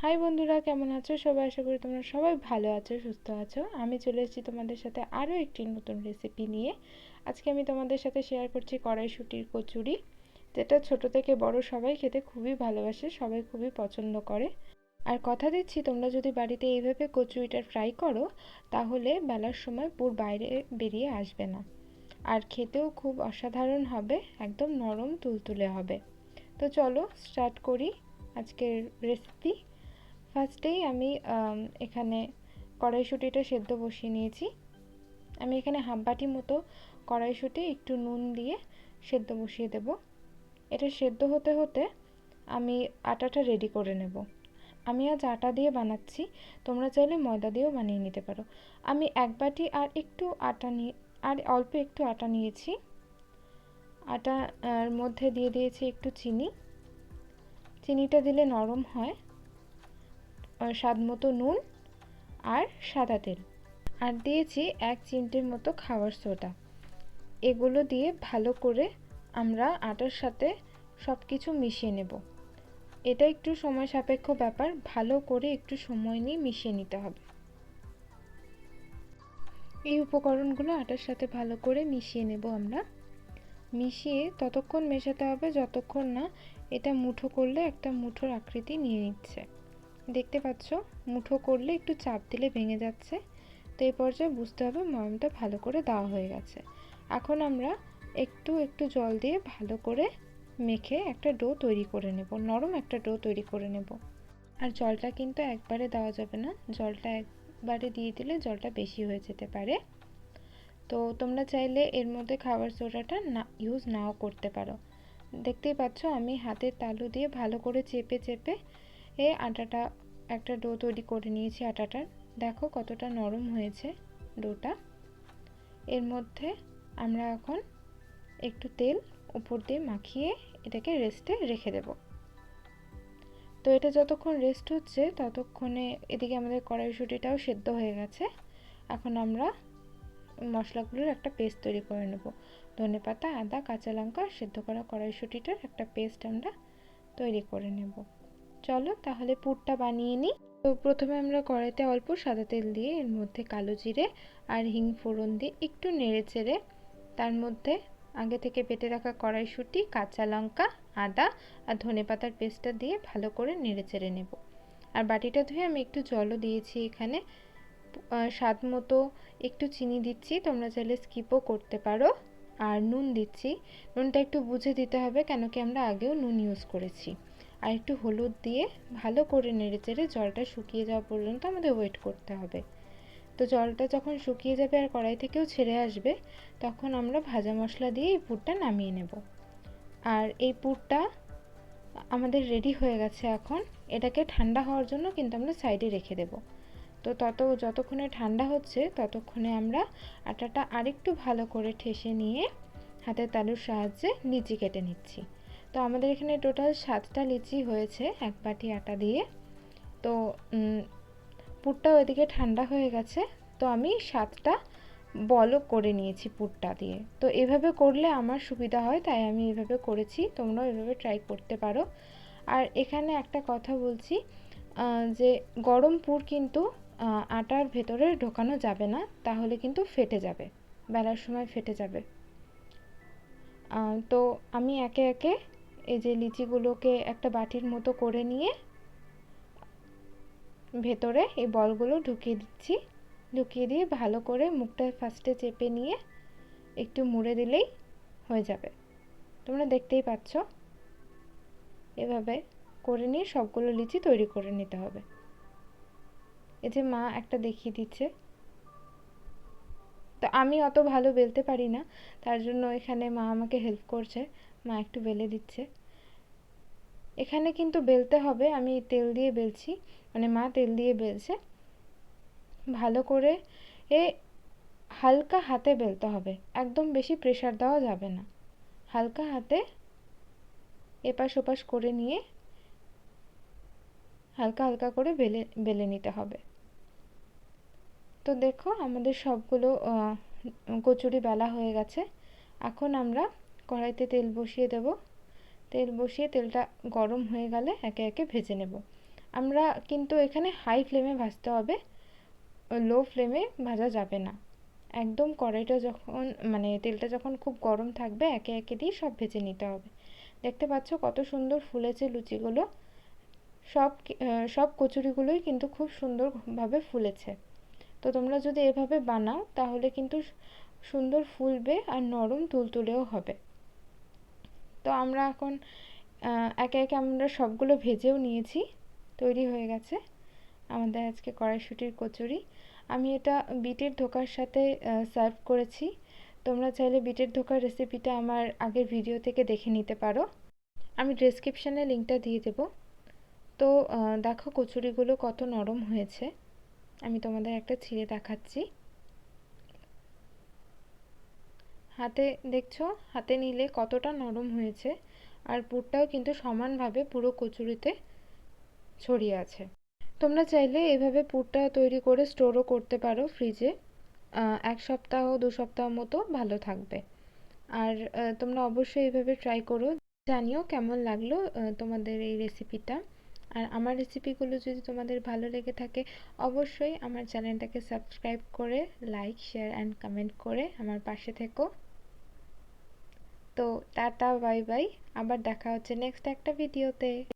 High বন্ধুরা, কেমন আছো সবাই? আশা করি তোমরা সবাই ভালো আছো, সুস্থ আছো। আমি চলে এসেছি তোমাদের সাথে আরও একটি নতুন রেসিপি নিয়ে। আজকে আমি তোমাদের সাথে শেয়ার করছি কড়াইশুঁটির কচুরি, যেটা ছোট থেকে বড় সবাই খেতে খুবই ভালোবাসে, সবাই খুবই পছন্দ করে। আর কথা দিচ্ছি, তোমরা যদি বাড়িতে এইভাবে কচুরিটা ফ্রাই করো তাহলে বেলার সময় পুর বাইরে বেরিয়ে আসবে না, আর খেতেও খুব অসাধারণ হবে, একদম নরম তুলতুলে হবে। তো চলো স্টার্ট করি আজকের রেসিপি। ফার্স্টেই আমি এখানে কড়াইশুঁটিটা সেদ্ধ বসিয়ে নিয়েছি। আমি এখানে হাফ বাটি মতো কড়াইশুঁটি একটু নুন দিয়ে সেদ্ধ বসিয়ে দেব। এটা সেদ্ধ হতে হতে আমি আটাটা রেডি করে নেব। আমি আজ আটা দিয়ে বানাচ্ছি, তোমরা চাইলে ময়দা দিয়েও বানিয়ে নিতে পারো। আমি এক বাটি আর একটু আটা নিয়ে অল্প একটু আটা নিয়েছি। আটার মধ্যে দিয়ে দিয়েছি একটু চিনি। চিনিটা দিলে নরম হয়। স্বাদ মতো নুন আর সাদা তেল, আর দিয়েছি 1 চিমটির মতো খাবার সোডা। এগুলো দিয়ে ভালো করে আমরা আটার সাথে সব কিছু মিশিয়ে নেব। এটা একটু সময় সাপেক্ষ ব্যাপার, ভালো করে একটু সময় নিয়ে মিশিয়ে নিতে হবে। এই উপকরণগুলো আটার সাথে ভালো করে মিশিয়ে নেব আমরা। মিশিয়ে ততক্ষণ মেশাতে হবে যতক্ষণ না এটা মুঠো করলে একটা মুঠোর আকৃতি নিয়ে নিচ্ছে। দেখতে পাচ্ছ, মুঠো করলে একটু চাপ দিলে ভেঙে যাচ্ছে। তো এই পর্যায়ে বুঝতে হবে ময়ামটা ভালো করে দেওয়া হয়ে গেছে। এখন আমরা একটু একটু জল দিয়ে ভালো করে মেখে একটা ডো তৈরি করে নেব, নরম একটা ডো তৈরি করে নেব। আর জলটা কিন্তু একবারে দেওয়া যাবে না, জলটা একবারে দিয়ে দিলে জলটা বেশি হয়ে যেতে পারে। তো তোমরা চাইলে এর মধ্যে খাবার সোডাটা ইউজ নাও করতে পারো। দেখতেই পাচ্ছ আমি হাতের তালু দিয়ে ভালো করে চেপে চেপে আটাটা একটা ডো তৈরি করে নিয়েছি আটাটার। দেখো কতটা নরম হয়েছে ডোটা। এর মধ্যে আমরা এখন একটু তেল উপর দিয়ে মাখিয়ে এটাকে রেস্টে রেখে দেব। তো এটা যতক্ষণ রেস্ট হচ্ছে ততক্ষণে এদিকে আমাদের কড়াইশুঁটিটাও সেদ্ধ হয়ে গেছে। এখন আমরা মশলাগুলোর একটা পেস্ট তৈরি করে নেব। ধনেপাতা, আদা, কাঁচা লঙ্কা, সেদ্ধ করা কড়াইশুঁটিটার একটা পেস্ট আমরা তৈরি করে নেব। চলো তাহলে পুরটা বানিয়ে নিই। তো প্রথমে আমরা কড়াইতে অল্প সাদা তেল দিয়ে এর মধ্যে কালো জিরে আর হিং ফোড়ন দিয়ে একটু নেড়ে চেড়ে তার মধ্যে আগে থেকে বেটে রাখা কড়াইশুঁটি, কাঁচা লঙ্কা, আদা আর ধনেপাতার পেস্টটা দিয়ে ভালো করে নেড়ে চেড়ে নেব। আর বাটিটা ধুয়ে আমি একটু জলও দিয়েছি এখানে। স্বাদ মতো একটু চিনি দিচ্ছি, তোমরা চাইলে স্কিপও করতে পারো। আর নুন দিচ্ছি, নুনটা একটু বুঝে দিতে হবে, কেন কি আমরা আগেও নুন ইউজ করেছি। আর একটু হলুদ দিয়ে ভালো করে নেড়েচেড়ে জলটা শুকিয়ে যাওয়া পর্যন্ত আমাদের ওয়েট করতে হবে। তো জলটা যখন শুকিয়ে যাবে আর কড়াই থেকেও ছেড়ে আসবে, তখন আমরা ভাজা মশলা দিয়ে এই পুরটা নামিয়ে নেব। আর এই পুরটা আমাদের রেডি হয়ে গেছে। এখন এটাকে ঠান্ডা হওয়ার জন্য কিন্তু আমরা সাইডে রেখে দেব। তো যতক্ষণে ঠান্ডা হচ্ছে ততক্ষণে আমরা আটাটা আরেকটু ভালো করে ঠেসে নিয়ে হাতের তালুর সাহায্যে লিচি কেটে নিচ্ছি। তো আমাদের এখানে টোটাল 7টা লিচি হয়েছে এক বাটি আটা দিয়ে। তো পুরটাও এদিকে ঠান্ডা হয়ে গেছে। তো আমি 7টা বলও করে নিয়েছি পুরটা দিয়ে। তো এভাবে করলে আমার সুবিধা হয়, তাই আমি এভাবে করেছি, তোমরাও এভাবে ট্রাই করতে পারো। আর এখানে একটা কথা বলছি, যে গরম পুর কিন্তু আটার ভেতরে ঢোকানো যাবে না, তাহলে কিন্তু ফেটে যাবে, বেলার সময় ফেটে যাবে। তো আমি একে একে এই যে লিচিগুলোকে একটা বাটির মতো করে নিয়ে ভেতরে এই বলগুলো ঢুকিয়ে দিচ্ছি। ঢুকিয়ে দিয়ে ভালো করে মুখটা ফার্স্টে চেপে নিয়ে একটু মুড়ে দিলেই হয়ে যাবে। তোমরা দেখতেই পাচ্ছ, এভাবে করে নিয়ে সবগুলো লিচি তৈরি করে নিতে হবে। এই যে মা একটা দেখিয়ে দিচ্ছে। তো আমি অত ভালো বেলতে পারি না, তার জন্য এখানে মা আমাকে হেল্প করছে, মা একটু বেলে দিচ্ছে। এখানে কিন্তু বেলতে হবে, আমি তেল দিয়ে বেলছি, মানে মা তেল দিয়ে বেলছে। ভালো করে হালকা হাতে বেলতে হবে, একদম বেশি প্রেসার দেওয়া যাবে না। হালকা হাতে এপাশ ওপাশ করে নিয়ে হালকা হালকা করে বেলে নিতে হবে। তো দেখো আমাদের সবগুলো কচুরি বেলা হয়ে গেছে। এখন আমরা কড়াইতে তেল বসিয়ে দেব। তেল বসিয়ে তেলটা গরম হয়ে গেলে একে একে ভেজে নেব। আমরা কিন্তু এখানে হাই ফ্লেমে ভাজতে হবে, লো ফ্লেমে ভাজা যাবে না। একদম কড়াইটা যখন মানে তেলটা যখন খুব গরম থাকবে একে একে দিয়ে সব ভেজে নিতে হবে। দেখতে পাচ্ছ কত সুন্দর ফুলেছে লুচিগুলো, সব কচুরিগুলোই কিন্তু খুব সুন্দরভাবে ফুলেছে। তো তোমরা যদি এভাবে বানাও তাহলে কিন্তু সুন্দর ফুলবে আর নরম তুলতুলেও হবে। তো আমরা এখন একে একে আমরা সবগুলো ভেজেও নিয়েছি, তৈরি হয়ে গেছে আমাদের আজকে কড়াইশুঁটির কচুরি। আমি এটা বিটের ধোকার সাথে সার্ভ করেছি। তোমরা চাইলে বিটের ধোকার রেসিপিটা আমার আগের ভিডিও থেকে দেখে নিতে পারো, আমি ডেসক্রিপশানে লিঙ্কটা দিয়ে দেবো। তো দেখো কচুরিগুলো কত নরম হয়েছে, আমি তোমাদের একটা ছিঁড়ে দেখাচ্ছি। হাতে দেখছো, হাতে নিলে কতটা নরম হয়েছে, আর পুরটাও কিন্তু সমানভাবে পুরো কচুরিতে ছড়িয়ে আছে। তোমরা চাইলে এভাবে পুরটা তৈরি করে স্টোরও করতে পারো ফ্রিজে, 1 সপ্তাহ 2 সপ্তাহ মতো ভালো থাকবে। আর তোমরা অবশ্যই এইভাবে ট্রাই করো, জানিও কেমন লাগলো তোমাদের এই রেসিপিটা। আর আমার রেসিপিগুলো যদি তোমাদের ভালো লেগে থাকে অবশ্যই আমার চ্যানেলটাকে সাবস্ক্রাইব করে লাইক শেয়ার অ্যান্ড কমেন্ট করে আমার পাশে থেকো। তো টাটা বাই বাই, আবার দেখা হচ্ছে নেক্সট একটা ভিডিওতে।